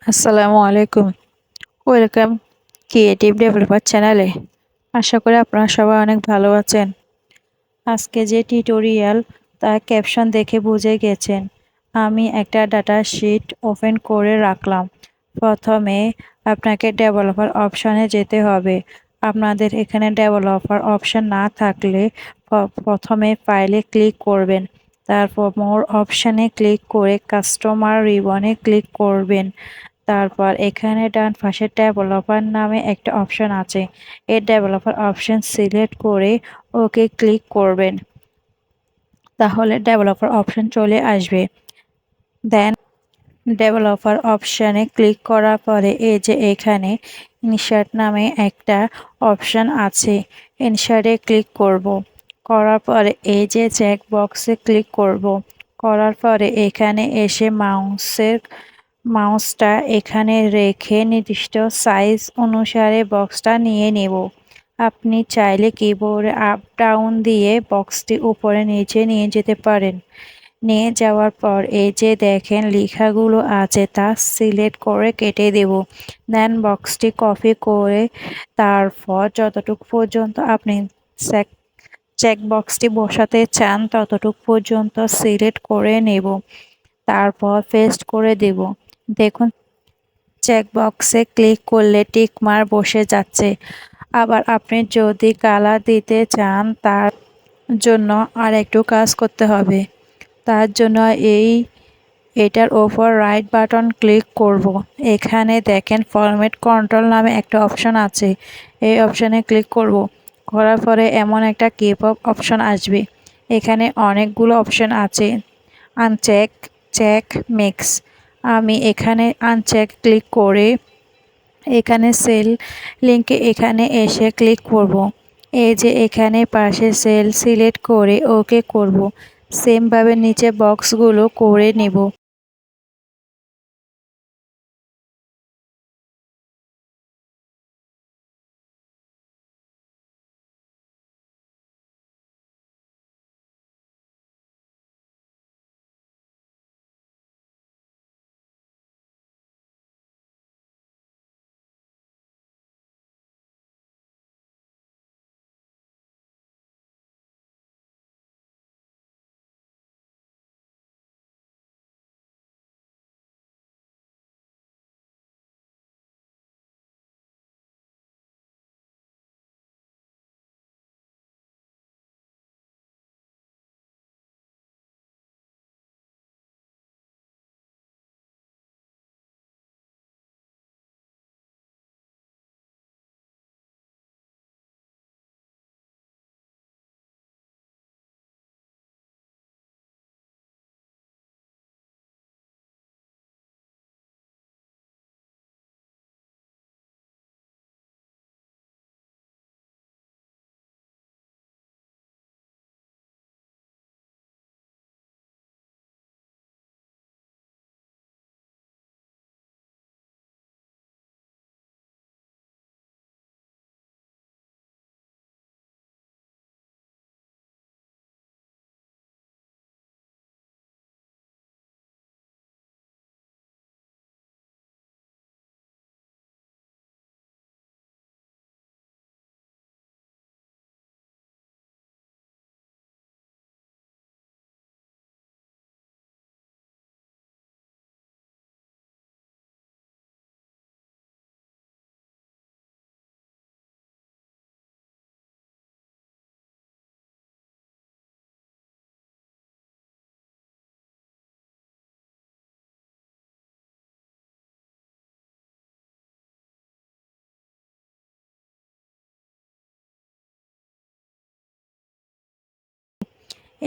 আসসালামু আলাইকুম। Welcome creative developer চ্যানেলে। আশা করি আপনারা সবাই অনেক ভালো আছেন। আজকে যে টিউটোরিয়াল তার ক্যাপশন দেখে বুঝে গেছেন। আমি একটা ডাটা শিট ওপেন করে রাখলাম। প্রথমে আপনাকে ডেভেলপার অপশানে যেতে হবে। আপনাদের এখানে ডেভেলপার অপশান না থাকলে প্রথমে ফাইলে ক্লিক করবেন, তারপর মোর অপশানে ক্লিক করে কাস্টমার রিবনে ক্লিক করবেন। তারপর এখানে ডান পাশে ডেভেলপার নামে একটা অপশন আছে। এই ডেভেলপার অপশন সিলেক্ট করে ওকে ক্লিক করবেন, তাহলে ডেভেলপার অপশন চলে আসবে। দেন ডেভেলপার অপশানে ক্লিক করার পরে এই যে এখানে ইনসার্ট নামে একটা অপশান আছে, ইনসার্টে ক্লিক করব। করার পরে এই যে চেক বক্সে ক্লিক করব। করার পরে এখানে এসে মাউসটা এখানে রেখে নির্দিষ্ট সাইজ অনুসারে বক্সটা নিয়ে নেব। আপনি চাইলে কিবোর্ডে আপ ডাউন দিয়ে বক্সটি উপরে নিচে নিয়ে যেতে পারেন। নিয়ে যাওয়ার পর এই যে দেখেন লেখাগুলো আছে তা সিলেক্ট করে কেটে দেব। দেন বক্সটি কপি করে তারপর যতটুকু পর্যন্ত আপনি চেক বক্সটি বসাতে চান ততটুকু পর্যন্ত সিলেক্ট করে নেব, তারপর পেস্ট করে দেব। দেখুন চেক বক্সে ক্লিক করলে টিক মার্ক বসে যাচ্ছে। আবার আপনি যদি কালার দিতে চান তার জন্য আর একটু কাজ করতে হবে। তার জন্য এটার ওপর রাইট বাটন ক্লিক করব। এখানে দেখেন ফরম্যাট কন্ট্রোল নামে একটা অপশন আছে, এই অপশানে ক্লিক করব। করার পরে এমন একটা কিপ আপ অপশন আসবে। এখানে অনেকগুলো অপশন আছে, আনচেক, চেক, মিক্স। আমি এখানে আনচেক ক্লিক করে এখানে সেল লিঙ্কে এখানে এসে ক্লিক করব। এই যে এখানে পাশে সেল সিলেক্ট করে ওকে করব। সেমভাবে নিচে বক্সগুলো করে নেব।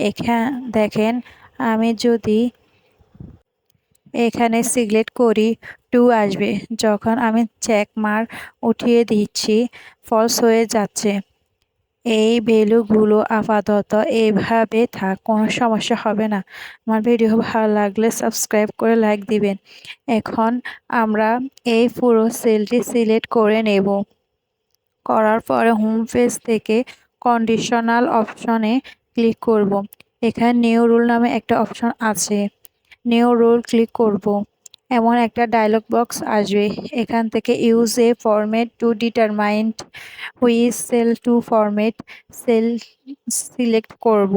এখানে দেখেন আমি যদি এখানে সিলেক্ট করি 2 আসবে। যখন আমি চেক মার্ক উঠিয়ে দিচ্ছি ফলস হয়ে যাচ্ছে। এই ভ্যালুগুলো আপাতত এইভাবে থাক, কোনো সমস্যা হবে না। আমার ভিডিও ভালো লাগলে সাবস্ক্রাইব করে লাইক দিবেন। এখন আমরা এই পুরো সেলটি সিলেক্ট করে নেব। করার পরে হোম পেজ থেকে কন্ডিশনাল অপশনে ক্লিক করব। এখানে নিউ রুল নামে একটা অপশন আছে, নিউ রুল ক্লিক করব। এমন একটা ডায়লগ বক্স আসবে। এখান থেকে use a format to determine which cell to format cell select করব।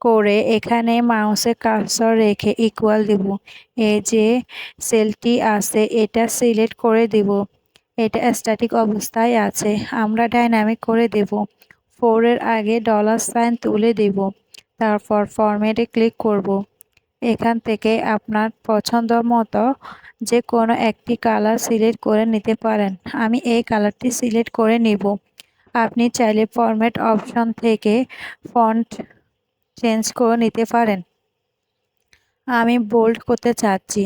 করে এখানে মাউসে কার্সর রেখে ইকুয়াল দিব। এই যে সেলটি আছে এটা সিলেক্ট করে দিব। এটা স্ট্যাটিক অবস্থায় আছে, আমরা ডাইনামিক করে দেব। 4 এর আগে $সাইন তুলে দেব। তারপর ফরম্যাটে ক্লিক করব। এখান থেকে আপনার পছন্দ মতো যে কোনো একটি কালার সিলেক্ট করে নিতে পারেন। আমি এই কালারটি সিলেক্ট করে নিব। আপনি চাইলে ফরম্যাট অপশন থেকে ফন্ট চেঞ্জ করে নিতে পারেন। আমি বোল্ড করতে চাচ্ছি,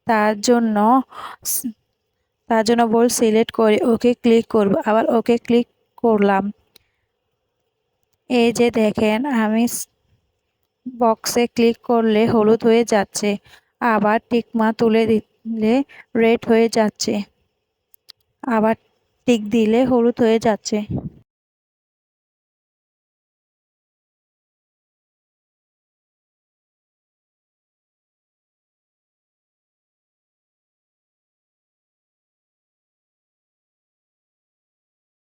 তার জন্য বোল্ড সিলেক্ট করে ওকে ক্লিক করব। আবার ওকে ক্লিক করলাম। এই যে দেখেন আমি বক্সে ক্লিক করলে হলুদ হয়ে যাচ্ছে, আবার টিকমা তুলে দিলে রেড হয়ে যাচ্ছে, আবার টিক দিলে হলুদ হয়ে যাচ্ছে।